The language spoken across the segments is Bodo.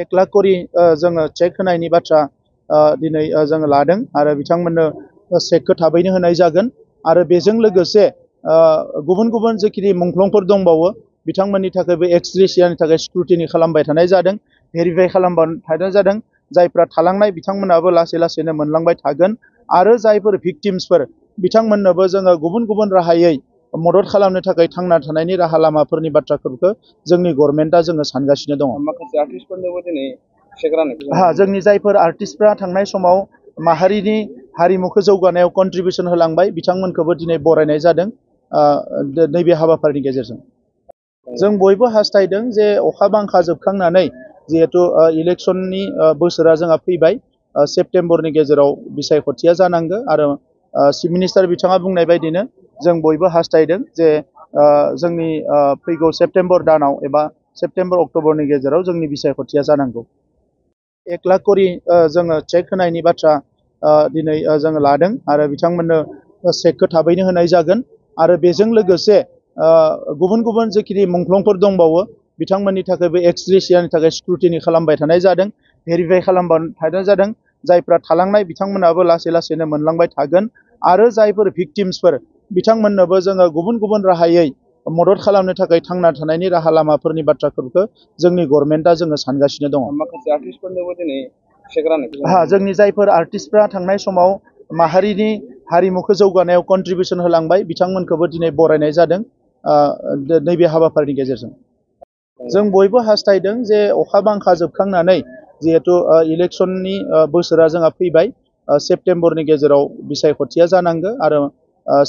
1 लाख करि जोङो चेक होनायनि बाथ्रा दिनै जोङो लादों आरो बिथांमोननो चेकखौ थाबैनो होनाय जागोन आरो बेजों लोगोसे गुबुन गुबुन जेखिनि मुंख्लंफोर दंबावो बिथांमोननि थाखायबो एक्स ग्रेसियानि थाखाय स्क्रुटिनि खालामबाय थानाय जादों भेरिफाइ खालामबाय थानाय जादों जायफ्रा थालांनाय बिथांमोनाबो लासै लासैनो मोनलांबाय थागोन आरो जायफोर भिक्टिम्सफोर बिथांमोननोबो जोङो गुबुन गुबुन राहायै मदद खालामनो थाखाय थांना थानायनि राहा लामाफोरनि बाथ्राफोरखौ जोंनि गभर्नमेन्टआ जोङो सानगासिनो दङ। माखासे आर्टिस्टफोरनोबो दिनै चेक राननायखौ जोंनि जायफोर आर्टिस्टफ्रा थांनाय समाव माहारिनि हारिमुखौ जौगानायाव कन्ट्रिबिउसन होलांबाय बिथांमोनखौबो दिनै बरायनाय जादों नैबे हाबाफारिनि गेजेरजों। जों बयबो हास्थायदों जे अखा बांखा जोबखांनानै जिहेतु इलेक्सननि बोसोरा जोंहा फैबाय सेप्तेम्बरनि गेजेराव बिसायख'थिया जानांगौ आरो चिफ मिनिस्टार बिथाङा बुंनाय बायदिनो जों बयबो हास्थायदों जे जोंनि फैगौ सेप्तेम्बर दानाव एबा सेप्तेम्बर अक्ट'बरनि गेजेराव जोंनि बिसायख'थिया जानांगौ। 1 लाख करि जोङो चेक होनायनि बाथ्रा दिनै जोङो लादों आरो बिथांमोननो चेकखौ थाबैनो होनाय जागोन आरो बेजों लोगोसे गुबुन गुबुन जेखिनि मुंख्लंफोर दंबावो बिथांमोननि थाखायबो एक्स ग्रेसियानि थाखाय स्क्रुटिनि खालामबाय थानाय जादों भेरिफाइ खालामबाय थानाय जादों जायफ्रा थालांनाय बिथांमोनाबो लासै लासैनो मोनलांबाय थागोन आरो जायफोर भिक्टिम्सफोर बिथांमोननोबो जोङो गुबुन गुबुन राहायै मदद खालामनो थाखाय थांना थानायनि राहा लामाफोरनि बाथ्राफोरखौ जोंनि गभर्नमेन्टआ जोङो सानगासिनो दङ। माखासे आर्टिस्टफोरनोबो दिनै चेक राननायखौ जोंनि जायफोर आर्टिस्टफ्रा थांनाय समाव माहारिनि हारिमुखौ जौगानायाव कन्ट्रिबिउसन होलांबाय बिथांमोनखौबो दिनै बरायनाय जादों नैबे हाबाफारिनि गेजेरजों। जों बयबो हास्थायदों जे अखा बांखा जोबखांनानै जिहेतु इलेक्सननि बोसोरा जोंहा फैबाय सेप्तेम्बरनि गेजेराव बिसायख'थिया जानांगौ आरो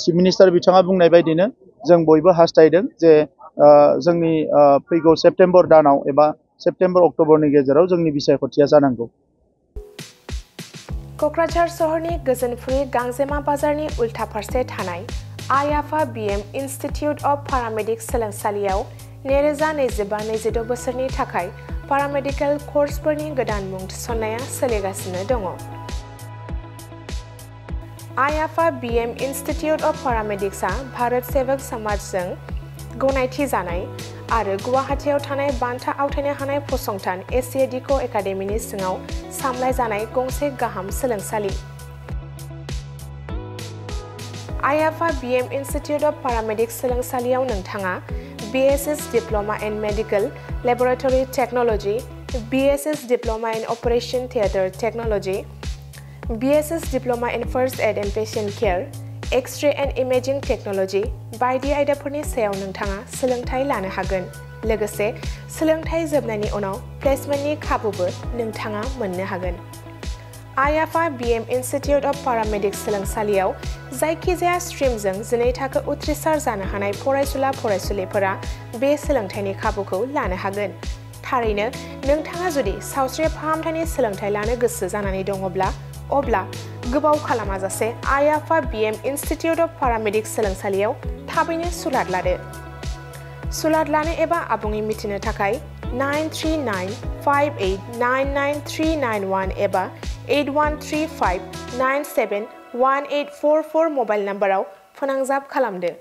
चिफ मिनिस्टार बिथाङा बुंनाय बायदिनो जों बयबो हास्थायदों जे जोंनि फैगौ सेप्तेम्बर दानाव एबा सेप्तेम्बर अक्ट'बरनि गेजेराव जोंनि बिसायख'थिया जानांगौ। क'क्राझार सहरनि गोजोनफुरि गांजेमा बाजारनि उल्था फारसे थानाय आइ आफा बिएम इनस्टिट्युट अफ पारामेडिक सोलोंसालियाव 2025-26 बोसोरनि थाखाय पारामेडिकेल कर्सफोरनि गोदान मुं थिसननाया सोलिगासिनो दङ। आइ आफा बिएम इनस्टिट्युट अफ पारामेडिक्सआ भारत सेवक समाजजों गनायथि जानाय आरो गुवाहाटीआव थानाय बान्था आवथायनो हानाय फसंथान एसिएडिक' एकाडेमिनि सिङाव सामलायजानाय गंसे गाहाम सोलोंसालि। आइ आफा बिएम इनस्टिट्युट अफ पारामेडिक्स सोलोंसालियाव नोंथाङा BSS diploma in medical laboratory technology, BSS diploma in operation theatre technology, BSS diploma in first aid and patient care, X ray and imaging technology बायदि आयदाफोरनि सायाव नोंथाङा सोलोंथाय लानो हागोन। लोगोसे सोलोंथाय जोबनायनि उनाव प्लेसमेन्टनि खाबुबो नोंथाङा मोननो हागोन। आइ आफा बिएम इनस्टिट्युट अफ पारामेडिक्स सोलोंसालियाव जायखिजाया स्ट्रिमजों 12 थाखो उथ्रिसार जानो हानाय फरायसुला फरायसुलिफोरा बे सोलोंथायनि खाबुखौ लानो हागोन। थारैनो नोंथाङा जुदि सावस्रि फाहामथायनि सोलोंथाय लानो गोसो जानानै दङब्ला अब्ला गोबाव खालामाजासे आइ आफा बिएम इनस्टिट्युट अफ पारामेडिक्स सोलोंसालियाव थाबैनो सुलाद लादो। सुलाद लानो एबा आबुङै मिथिनो थाखाय 9395899391 एबा 8135971844 मबाइल नाम्बाराव फोनांजाब खालामदो।